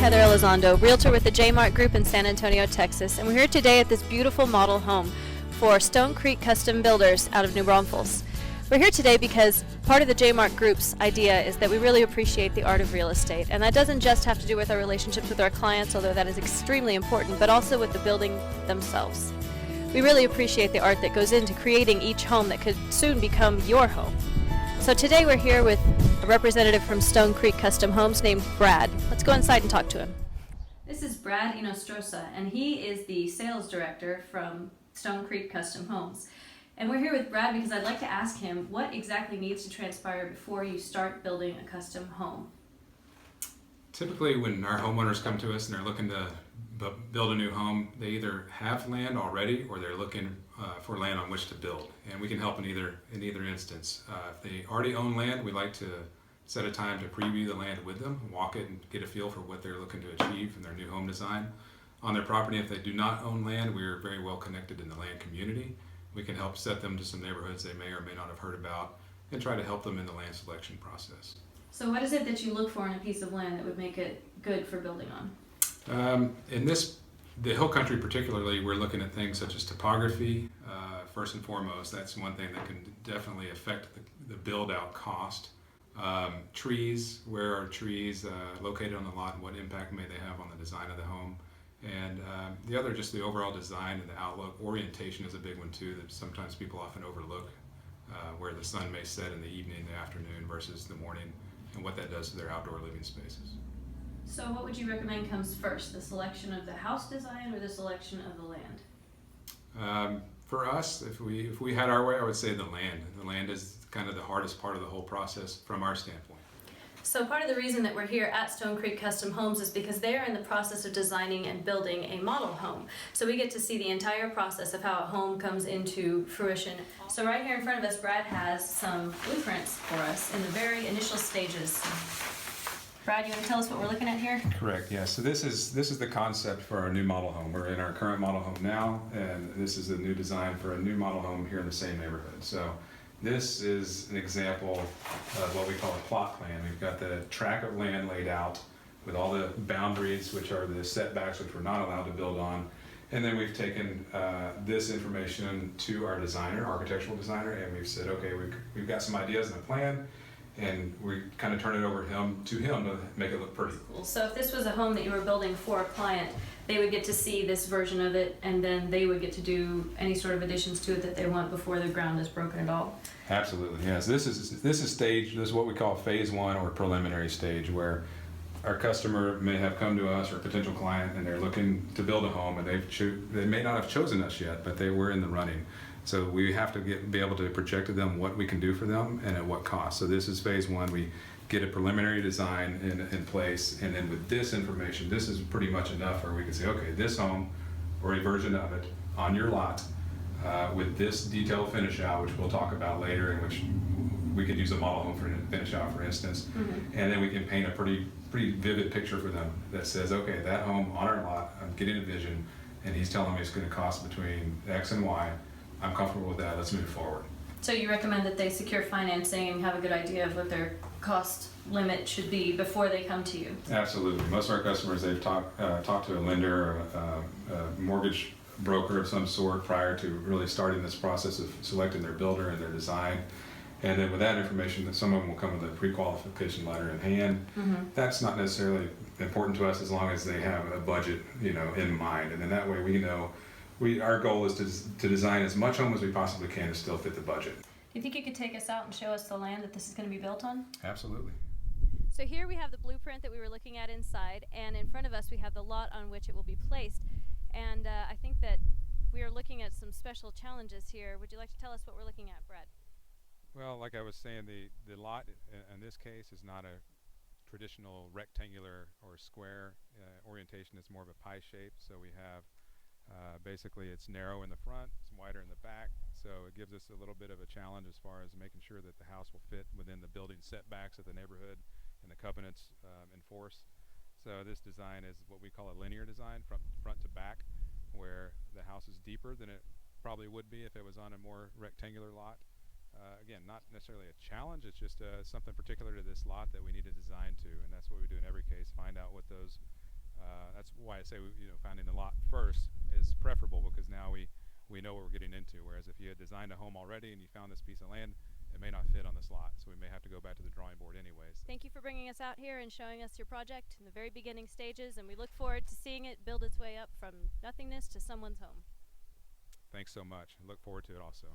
Heather Elizondo, realtor with the J-Mart Group in San Antonio, Texas, and we're here today at this beautiful model home for Stone Creek Custom Builders out of New Braunfels. We're here today because part of the J-Mart Group's idea is that we really appreciate the art of real estate, and that doesn't just have to do with our relationships with our clients, although that is extremely important, but also with the building themselves. We really appreciate the art that goes into creating each home that could soon become your home. So today we're here with a representative from Stone Creek Custom Homes named Brad. Let's go inside and talk to him. This is Brad Ynostrosa, and he is the sales director from Stone Creek Custom Homes. And we're here with Brad because I'd like to ask him what exactly needs to transpire before you start building a custom home. Typically when our homeowners come to us and they're looking to build a new home, they either have land already or they're looking for land on which to build. And we can help in either instance. If they already own land, we like to set a time to preview the land with them, walk it and get a feel for what they're looking to achieve in their new home design. On their property, if they do not own land, we are very well connected in the land community. We can help set them to some neighborhoods they may or may not have heard about and try to help them in the land selection process. So what is it that you look for in a piece of land that would make it good for building on? The hill country particularly, we're looking at things such as topography. First and foremost, that's one thing that can definitely affect the build out cost. Trees, where are trees located on the lot and what impact may they have on the design of the home? And the other, just the overall design and the outlook. Orientation is a big one too that sometimes people often overlook, where the sun may set in the evening, the afternoon versus the morning, and what that does to their outdoor living spaces. So what would you recommend comes first, the selection of the house design or the selection of the land? For us, if we had our way, I would say the land. The land is kind of the hardest part of the whole process from our standpoint. So part of the reason that we're here at Stone Creek Custom Homes is because they are in the process of designing and building a model home. So we get to see the entire process of how a home comes into fruition. So right here in front of us, Brad has some blueprints for us in the very initial stages. Brad, you want to tell us what we're looking at here? Correct, yeah. So this is the concept for our new model home. We're in our current model home now, and this is the new design for a new model home here in the same neighborhood. So this is an example of what we call a plot plan. We've got the tract of land laid out with all the boundaries, which are the setbacks which we're not allowed to build on. And then we've taken this information to our designer, architectural designer, and we've said, okay, we've got some ideas and a plan, and we kind of turn it over to him to make it look pretty. Cool. So if this was a home that you were building for a client, they would get to see this version of it, and then they would get to do any sort of additions to it that they want before the ground is broken at all. Absolutely, yes. This is what we call phase one or preliminary stage, where our customer may have come to us or a potential client and they're looking to build a home, and they may not have chosen us yet, but they were in the running. So we have to be able to project to them what we can do for them and at what cost. So this is phase one. We get a preliminary design in place, and then with this information, this is pretty much enough where we can say, okay, this home or a version of it on your lot with this detailed finish out, which we'll talk about later, in which we could use a model home for finish out, for instance, and then we can paint a pretty vivid picture for them that says, okay, that home on our lot, I'm getting a vision, and he's telling me it's going to cost between X and Y. I'm comfortable with that. Let's move forward. So you recommend that they secure financing and have a good idea of what their cost limit should be before they come to you? Absolutely. Most of our customers, they've talked to a lender or a mortgage broker of some sort prior to really starting this process of selecting their builder and their design. And then with that information, some of them will come with a pre-qualification letter in hand. That's not necessarily important to us as long as they have a budget, in mind. And then that way we know our goal is to design as much home as we possibly can to still fit the budget. Do you think you could take us out and show us the land that this is going to be built on? Absolutely. So here we have the blueprint that we were looking at inside, and in front of us we have the lot on which it will be placed. And I think that we are looking at some special challenges here. Would you like to tell us what we're looking at, Brad? Well, like I was saying, the lot in this case is not a traditional rectangular or square orientation. It's more of a pie shape. So we have basically it's narrow in the front, it's wider in the back, so it gives us a little bit of a challenge as far as making sure that the house will fit within the building setbacks of the neighborhood and the covenants enforced. So this design is what we call a linear design, from front to back, where the house is deeper than it probably would be if it was on a more rectangular lot. Again, not necessarily a challenge, it's just something particular to this lot that we need to design to, and that's what we do in every case, find out what those That's why I say finding the lot first is preferable, because now we know what we're getting into. Whereas if you had designed a home already and you found this piece of land, it may not fit on this lot, so we may have to go back to the drawing board anyways. Thank you for bringing us out here and showing us your project in the very beginning stages, and we look forward to seeing it build its way up from nothingness to someone's home. Thanks so much. I look forward to it also.